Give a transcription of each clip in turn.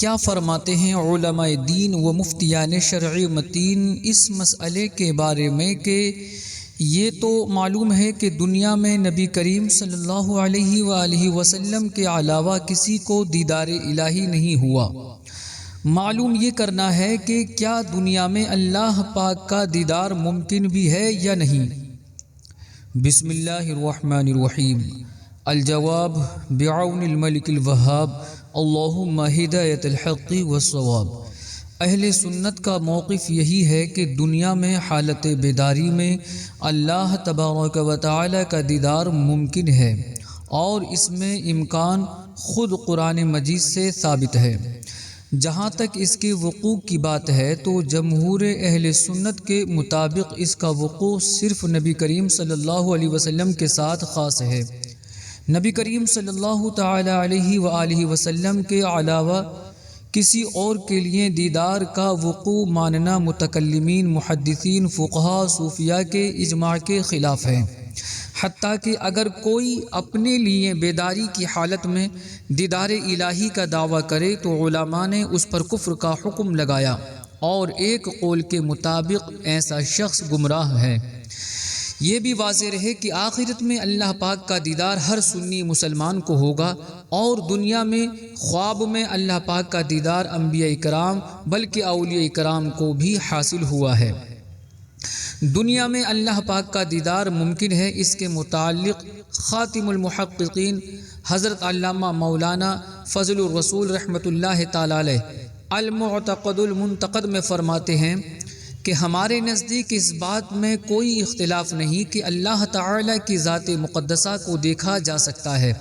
کیا فرماتے ہیں علماء دین و مفتیان شرعی متین اس مسئلے کے بارے میں کہ یہ تو معلوم ہے کہ دنیا میں نبی کریم صلی اللہ علیہ وآلہ وسلم کے علاوہ کسی کو دیدار الہی نہیں ہوا۔ معلوم یہ کرنا ہے کہ کیا دنیا میں اللہ پاک کا دیدار ممکن بھی ہے یا نہیں۔ بسم اللہ الرحمن الرحیم۔ الجواب بعون الملک الوہاب، اللہم ہدایت الحق والصواب۔ اہل سنت کا موقف یہی ہے کہ دنیا میں حالت بیداری میں اللہ تبارک و تعالی کا دیدار ممکن ہے، اور اس میں امکان خود قرآن مجید سے ثابت ہے۔ جہاں تک اس کے وقوع کی بات ہے تو جمہور اہل سنت کے مطابق اس کا وقوع صرف نبی کریم صلی اللہ علیہ وسلم کے ساتھ خاص ہے۔ نبی کریم صلی اللہ تعالی علیہ وآلہ وسلم کے علاوہ کسی اور کے لیے دیدار کا وقوع ماننا متکلمین، محدثین، فقہاء، صوفیاء کے اجماع کے خلاف ہے۔ حتیٰ کہ اگر کوئی اپنے لیے بیداری کی حالت میں دیدار الہی کا دعویٰ کرے تو علماء نے اس پر کفر کا حکم لگایا، اور ایک قول کے مطابق ایسا شخص گمراہ ہے۔ یہ بھی واضح رہے کہ آخرت میں اللہ پاک کا دیدار ہر سنی مسلمان کو ہوگا، اور دنیا میں خواب میں اللہ پاک کا دیدار انبیاء کرام بلکہ اولیاء کرام کو بھی حاصل ہوا ہے۔ دنیا میں اللہ پاک کا دیدار ممکن ہے، اس کے متعلق خاتم المحققین حضرت علامہ مولانا فضل الرسول رحمۃ اللہ تعالی علیہ المعتقد المنتقد میں فرماتے ہیں کہ ہمارے نزدیک اس بات میں کوئی اختلاف نہیں کہ اللہ تعالی کی ذات مقدسہ کو دیکھا جا سکتا ہے،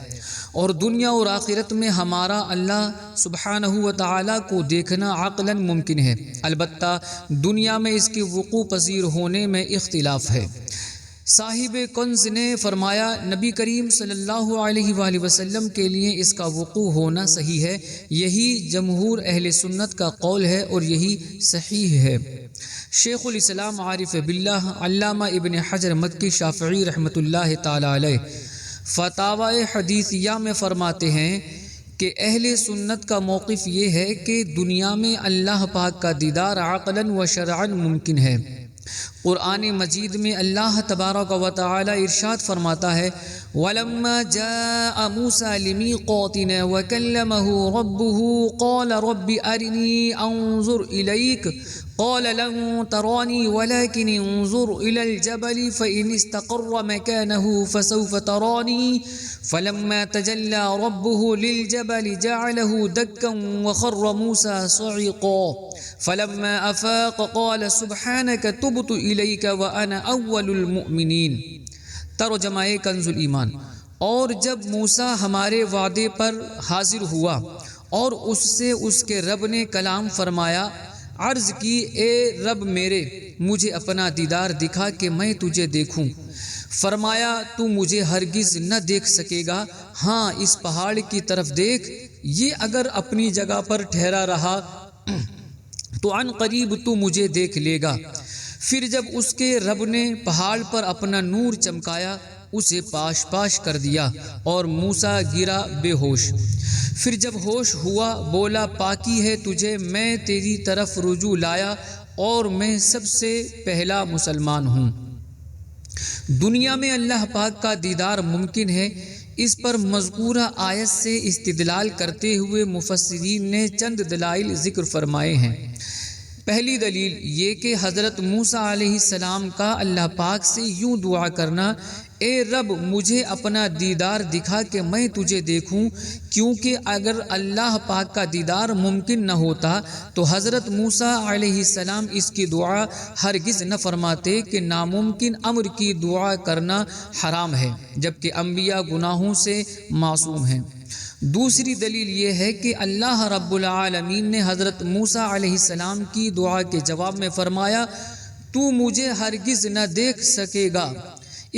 اور دنیا اور آخرت میں ہمارا اللہ سبحانہ و تعالی کو دیکھنا عقلاً ممکن ہے، البتہ دنیا میں اس کے وقوع پذیر ہونے میں اختلاف ہے۔ صاحب کنز نے فرمایا نبی کریم صلی اللہ علیہ وآلہ وسلم کے لیے اس کا وقوع ہونا صحیح ہے، یہی جمہور اہل سنت کا قول ہے اور یہی صحیح ہے۔ شیخ الاسلام عارف باللہ علامہ ابن حجر مکی شافعی رحمۃ اللہ تعالی علیہ فتاوی حدیثیہ میں فرماتے ہیں کہ اہل سنت کا موقف یہ ہے کہ دنیا میں اللہ پاک کا دیدار عقلاً و شرعاً ممکن ہے۔ قرآن مجید میں اللہ تبارک و تعالی ارشاد فرماتا ہے وَلَمَّا جَاءَ مُوسَى لِمِيقَاتِنَا وَكَلَّمَهُ رَبُّهُ قَالَ رَبِّ أَرِنِي أَنظُرْ إِلَيْكَ قَالَ لَن تَرَانِي وَلَكِنِ انظُرْ إِلَى الْجَبَلِ فَإِنِ اسْتَقَرَّ مَكَانَهُ فَسَوْفَ تَرَانِي فَلَمَّا تَجَلَّى رَبُّهُ لِلْجَبَلِ جَعَلَهُ دَكًّا وَخَرَّ مُوسَى صَعِقًا فَلَمَّا أَفَاقَ قَالَ سُبْحَانَكَ تُبْتُ إِلَيْكَ وَأَنَا أَوَّلُ الْمُؤْمِنِينَ۔ ترجمہ کنز الایمان۔ اور جب موسیٰ ہمارے وعدے پر حاضر ہوا اور اس سے اس کے رب نے کلام فرمایا، عرض کی اے رب میرے، مجھے اپنا دیدار دکھا کہ میں تجھے دیکھوں۔ فرمایا تو مجھے ہرگز نہ دیکھ سکے گا، ہاں اس پہاڑ کی طرف دیکھ، یہ اگر اپنی جگہ پر ٹھہرا رہا تو عن قریب تو مجھے دیکھ لے گا۔ پھر جب اس کے رب نے پہاڑ پر اپنا نور چمکایا، اسے پاش پاش کر دیا اور موسیٰ گرا بے ہوش۔ پھر جب ہوش ہوا بولا پاکی ہے تجھے، میں تیری طرف رجوع لایا اور میں سب سے پہلا مسلمان ہوں۔ دنیا میں اللہ پاک کا دیدار ممکن ہے، اس پر مذکورہ آیت سے استدلال کرتے ہوئے مفسرین نے چند دلائل ذکر فرمائے ہیں۔ پہلی دلیل یہ کہ حضرت موسیٰ علیہ السلام کا اللہ پاک سے یوں دعا کرنا، اے رب مجھے اپنا دیدار دکھا کہ میں تجھے دیکھوں، کیونکہ اگر اللہ پاک کا دیدار ممکن نہ ہوتا تو حضرت موسیٰ علیہ السلام اس کی دعا ہرگز نہ فرماتے کہ ناممکن امر کی دعا کرنا حرام ہے، جبکہ انبیاء گناہوں سے معصوم ہیں۔ دوسری دلیل یہ ہے کہ اللہ رب العالمین نے حضرت موسیٰ علیہ السلام کی دعا کے جواب میں فرمایا تو مجھے ہرگز نہ دیکھ سکے گا۔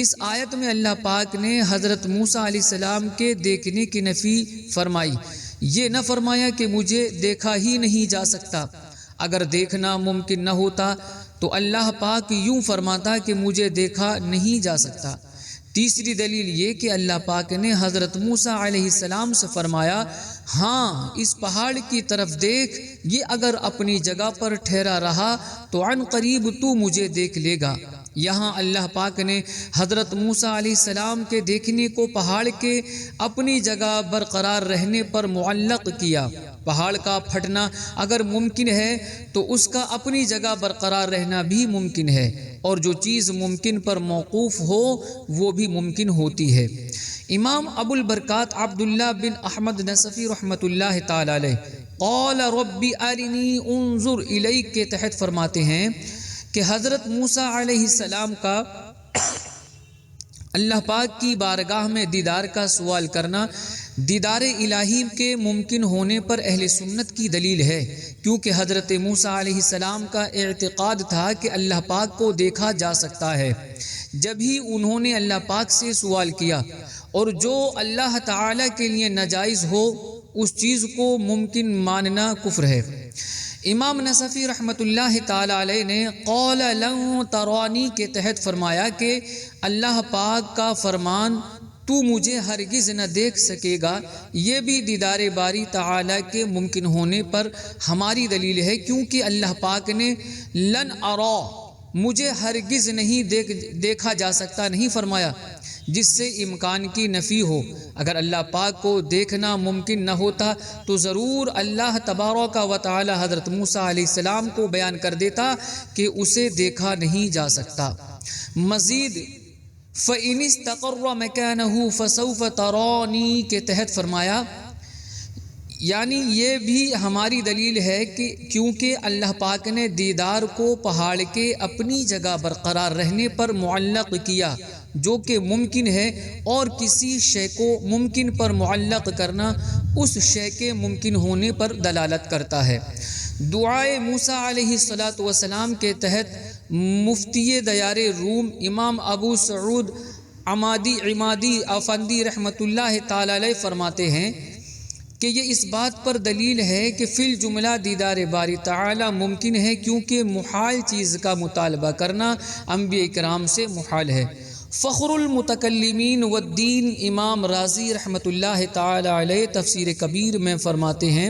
اس آیت میں اللہ پاک نے حضرت موسیٰ علیہ السلام کے دیکھنے کی نفی فرمائی، یہ نہ فرمایا کہ مجھے دیکھا ہی نہیں جا سکتا۔ اگر دیکھنا ممکن نہ ہوتا تو اللہ پاک یوں فرماتا کہ مجھے دیکھا نہیں جا سکتا۔ تیسری دلیل یہ کہ اللہ پاک نے حضرت موسیٰ علیہ السلام سے فرمایا ہاں اس پہاڑ کی طرف دیکھ، یہ اگر اپنی جگہ پر ٹھہرا رہا تو عن قریب تو مجھے دیکھ لے گا۔ یہاں اللہ پاک نے حضرت موسیٰ علیہ السلام کے دیکھنے کو پہاڑ کے اپنی جگہ برقرار رہنے پر معلق کیا۔ پہاڑ کا پھٹنا اگر ممکن ہے تو اس کا اپنی جگہ برقرار رہنا بھی ممکن ہے، اور جو چیز ممکن پر موقوف ہو وہ بھی ممکن ہوتی ہے۔ امام ابو البرکات عبداللہ بن احمد نصفی رحمۃ اللہ تعالی علیہ قال رب ارنی انظر الیک کے تحت فرماتے ہیں کہ حضرت موسیٰ علیہ السلام کا اللہ پاک کی بارگاہ میں دیدار کا سوال کرنا دیدار الہی کے ممکن ہونے پر اہل سنت کی دلیل ہے، کیونکہ حضرت موسیٰ علیہ السلام کا اعتقاد تھا کہ اللہ پاک کو دیکھا جا سکتا ہے۔ جب ہی انہوں نے اللہ پاک سے سوال کیا، اور جو اللہ تعالی کے لیے ناجائز ہو اس چیز کو ممکن ماننا کفر ہے۔ امام نصفی رحمۃ اللہ تعالی علیہ نے قول لن ترانی کے تحت فرمایا کہ اللہ پاک کا فرمان تو مجھے ہرگز نہ دیکھ سکے گا، یہ بھی دیدار باری تعالی کے ممکن ہونے پر ہماری دلیل ہے، کیونکہ اللہ پاک نے لن ارا مجھے ہرگز نہیں دیکھا جا سکتا نہیں فرمایا، جس سے امکان کی نفی ہو۔ اگر اللہ پاک کو دیکھنا ممکن نہ ہوتا تو ضرور اللہ تبارک و تعالی حضرت موسیٰ علیہ السلام کو بیان کر دیتا کہ اسے دیکھا نہیں جا سکتا۔ مزید فَإِنِ اسْتَقَرَّ مَكَانَهُ فَسَوْفَ تَرَانِي کے تحت فرمایا، یعنی یہ بھی ہماری دلیل ہے کہ کیونکہ اللہ پاک نے دیدار کو پہاڑ کے اپنی جگہ برقرار رہنے پر معلق کیا، جو کہ ممکن ہے، اور کسی شے کو ممکن پر معلق کرنا اس شے کے ممکن ہونے پر دلالت کرتا ہے۔ دعائے موسیٰ علیہ السلام کے تحت مفتی دیار روم امام ابو سعود عمادی افندی رحمۃ اللہ تعالی علیہ فرماتے ہیں کہ یہ اس بات پر دلیل ہے کہ فی الجملہ دیدار باری تعالی ممکن ہے، کیونکہ محال چیز کا مطالبہ کرنا انبیاء کرام سے محال ہے۔ فخر المتکلمین والدین امام رازی رحمۃ اللہ تعالی علیہ تفسیر کبیر میں فرماتے ہیں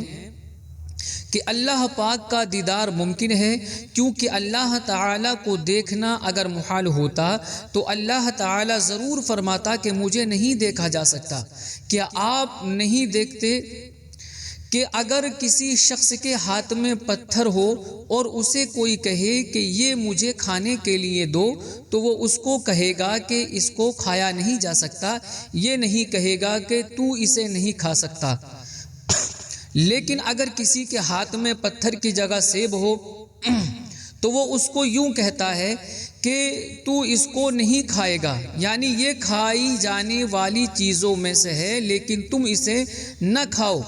کہ اللہ پاک کا دیدار ممکن ہے، کیونکہ اللہ تعالی کو دیکھنا اگر محال ہوتا تو اللہ تعالی ضرور فرماتا کہ مجھے نہیں دیکھا جا سکتا۔ کیا آپ نہیں دیکھتے کہ اگر کسی شخص کے ہاتھ میں پتھر ہو اور اسے کوئی کہے کہ یہ مجھے کھانے کے لیے دو، تو وہ اس کو کہے گا کہ اس کو کھایا نہیں جا سکتا، یہ نہیں کہے گا کہ تو اسے نہیں کھا سکتا۔ لیکن اگر کسی کے ہاتھ میں پتھر کی جگہ سیب ہو تو وہ اس کو یوں کہتا ہے کہ تو اس کو نہیں کھائے گا، یعنی یہ کھائی جانے والی چیزوں میں سے ہے لیکن تم اسے نہ کھاؤ۔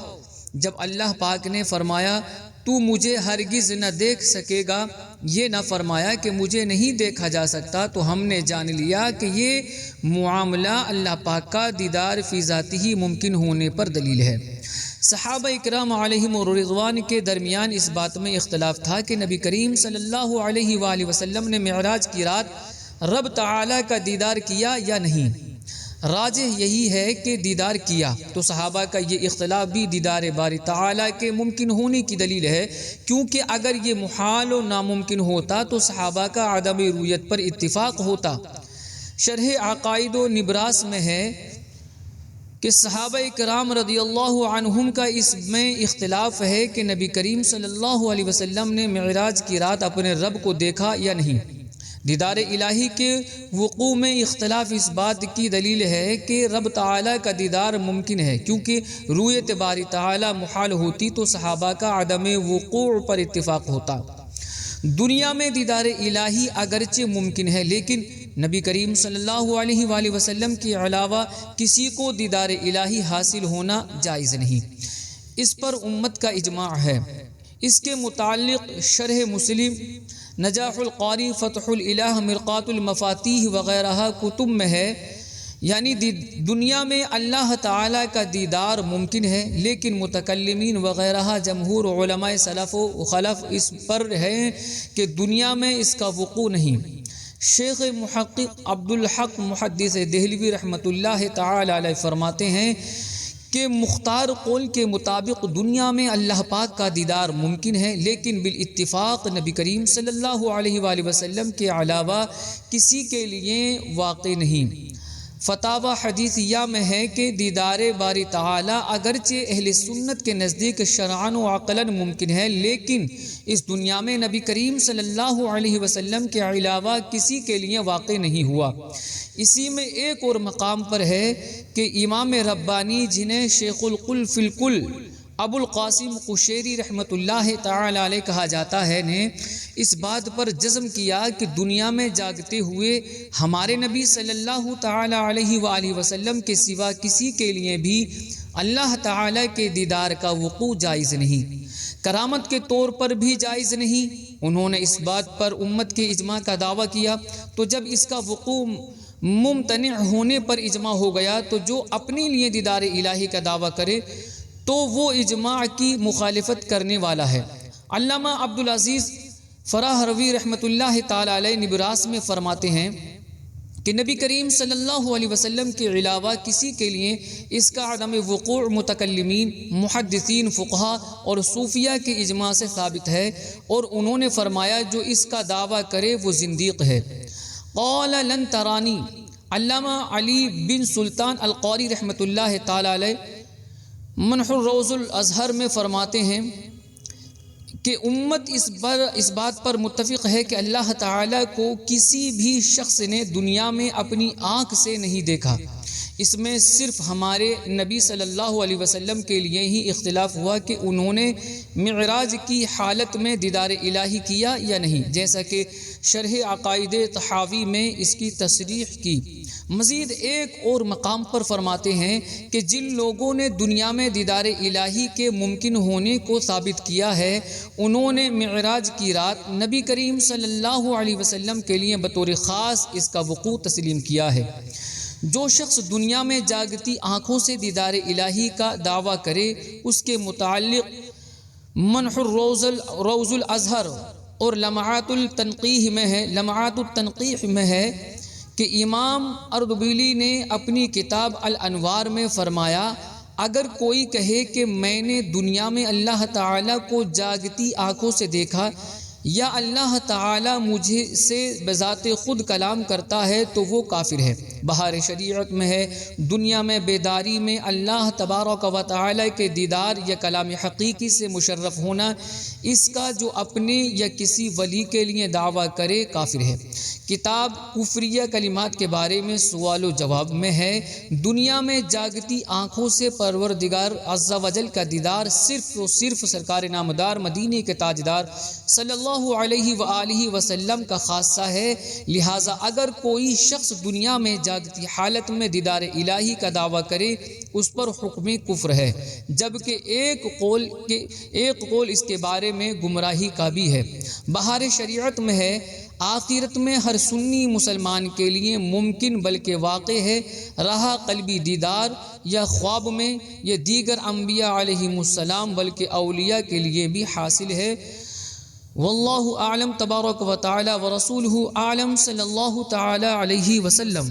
جب اللہ پاک نے فرمایا تو مجھے ہرگز نہ دیکھ سکے گا، یہ نہ فرمایا کہ مجھے نہیں دیکھا جا سکتا، تو ہم نے جان لیا کہ یہ معاملہ اللہ پاک کا دیدار فی ذاتی ہی ممکن ہونے پر دلیل ہے۔ صحابہ اکرام علیہم رضوان کے درمیان اس بات میں اختلاف تھا کہ نبی کریم صلی اللہ علیہ وآلہ وسلم نے معراج کی رات رب تعالی کا دیدار کیا یا نہیں۔ راجح یہی ہے کہ دیدار کیا، تو صحابہ کا یہ اختلاف بھی دیدار باری تعالی کے ممکن ہونے کی دلیل ہے، کیونکہ اگر یہ محال و ناممکن ہوتا تو صحابہ کا عدم رؤیت پر اتفاق ہوتا۔ شرح عقائد و نبراس میں ہے کہ صحابہ کرام رضی اللہ عنہم کا اس میں اختلاف ہے کہ نبی کریم صلی اللہ علیہ وسلم نے معراج کی رات اپنے رب کو دیکھا یا نہیں۔ دیدار الہی کے وقوع میں اختلاف اس بات کی دلیل ہے کہ رب تعالیٰ کا دیدار ممکن ہے، کیونکہ رؤیت باری تعالیٰ محال ہوتی تو صحابہ کا عدم وقوع پر اتفاق ہوتا۔ دنیا میں دیدار الہی اگرچہ ممکن ہے، لیکن نبی کریم صلی اللہ علیہ وآلہ وسلم کے علاوہ کسی کو دیدار الہی حاصل ہونا جائز نہیں۔ اس پر امت کا اجماع ہے۔ اس کے متعلق شرح مسلم، نجاح القاری، فتح الالہ، مرقات المفاتیح وغیرہ کتب میں ہے، یعنی دنیا میں اللہ تعالیٰ کا دیدار ممکن ہے، لیکن متکلمین وغیرہ جمہور علماء سلف و خلف اس پر ہے کہ دنیا میں اس کا وقوع نہیں۔ شیخ محقق عبدالحق محدث دہلوی رحمۃ اللہ تعالی علیہ فرماتے ہیں کہ مختار قول کے مطابق دنیا میں اللہ پاک کا دیدار ممکن ہے، لیکن بالاتفاق نبی کریم صلی اللہ علیہ وآلہ وسلم کے علاوہ کسی کے لیے واقع نہیں۔ فتاوی حدیثیہ میں ہے کہ دیدار باری تعالی اگرچہ اہل سنت کے نزدیک شرعاً و عقلاً ممکن ہے، لیکن اس دنیا میں نبی کریم صلی اللہ علیہ وسلم کے علاوہ کسی کے لیے واقع نہیں ہوا۔ اسی میں ایک اور مقام پر ہے کہ امام ربانی جنہیں شیخ القل فی الکل ابو القاسم قشیری رحمۃ اللہ تعالی علیہ کہا جاتا ہے نے اس بات پر جزم کیا کہ دنیا میں جاگتے ہوئے ہمارے نبی صلی اللہ تعالی علیہ وآلہ وسلم کے سوا کسی کے لیے بھی اللہ تعالی کے دیدار کا وقوع جائز نہیں، کرامت کے طور پر بھی جائز نہیں۔ انہوں نے اس بات پر امت کے اجماع کا دعویٰ کیا، تو جب اس کا وقوع ممتنع ہونے پر اجماع ہو گیا تو جو اپنے لیے دیدار الہی کا دعویٰ کرے تو وہ اجماع کی مخالفت کرنے والا ہے۔ علامہ عبدالعزیز فراہروی رحمۃ اللہ تعالی علیہ نبراس میں فرماتے ہیں کہ نبی کریم صلی اللہ علیہ وسلم کے علاوہ کسی کے لیے اس کا عدم وقوع متکلمین، محدثین، فقہا اور صوفیہ کے اجماع سے ثابت ہے، اور انہوں نے فرمایا جو اس کا دعویٰ کرے وہ زندیق ہے۔ قال لن ترانی، علامہ علی بن سلطان القاری رحمۃ اللہ تعالی علیہ منح الروض الازہر میں فرماتے ہیں کہ امت اس بات پر متفق ہے کہ اللہ تعالیٰ کو کسی بھی شخص نے دنیا میں اپنی آنکھ سے نہیں دیکھا۔ اس میں صرف ہمارے نبی صلی اللہ علیہ وسلم کے لیے ہی اختلاف ہوا کہ انہوں نے معراج کی حالت میں دیدار الہی کیا یا نہیں، جیسا کہ شرح عقائد طحاوی میں اس کی تصریح کی۔ مزید ایک اور مقام پر فرماتے ہیں کہ جن لوگوں نے دنیا میں دیدار الہی کے ممکن ہونے کو ثابت کیا ہے، انہوں نے معراج کی رات نبی کریم صلی اللہ علیہ وسلم کے لیے بطور خاص اس کا وقوع تسلیم کیا ہے۔ جو شخص دنیا میں جاگتی آنکھوں سے دیدار الہی کا دعویٰ کرے، اس کے متعلق منح الروض الازہر اور لمعات التنقیح میں ہے کہ امام اردبیلی نے اپنی کتاب الانوار میں فرمایا، اگر کوئی کہے کہ میں نے دنیا میں اللہ تعالیٰ کو جاگتی آنکھوں سے دیکھا یا اللہ تعالیٰ مجھے سے بذات خود کلام کرتا ہے تو وہ کافر ہے۔ بہار شریعت میں ہے دنیا میں بیداری میں اللہ تبارک و تعالیٰ کے دیدار یا کلام حقیقی سے مشرف ہونا، اس کا جو اپنے یا کسی ولی کے لیے دعویٰ کرے کافر ہے۔ کتاب کفریہ کلمات کے بارے میں سوال و جواب میں ہے، دنیا میں جاگتی آنکھوں سے پروردگار عز و جل کا دیدار صرف و صرف سرکار نامدار مدینے کے تاجدار صلی اللہ علیہ وآلہ وسلم کا خاصہ ہے، لہٰذا اگر کوئی شخص دنیا میں جاگتی حالت میں دیدار الہی کا دعویٰ کرے اس پر حکم کفر ہے، جبکہ ایک قول اس کے بارے میں گمراہی کا بھی ہے۔ بہار شریعت میں ہے آخرت میں ہر سنی مسلمان کے لیے ممکن بلکہ واقع ہے رہا قلبی دیدار یا خواب میں، یہ دیگر انبیاء علیہم السلام بلکہ اولیاء کے لیے بھی حاصل ہے۔ واللہ اعلم تبارک و تعالی و رسولہ اعلم صلی اللہ تعالی علیہ وسلم۔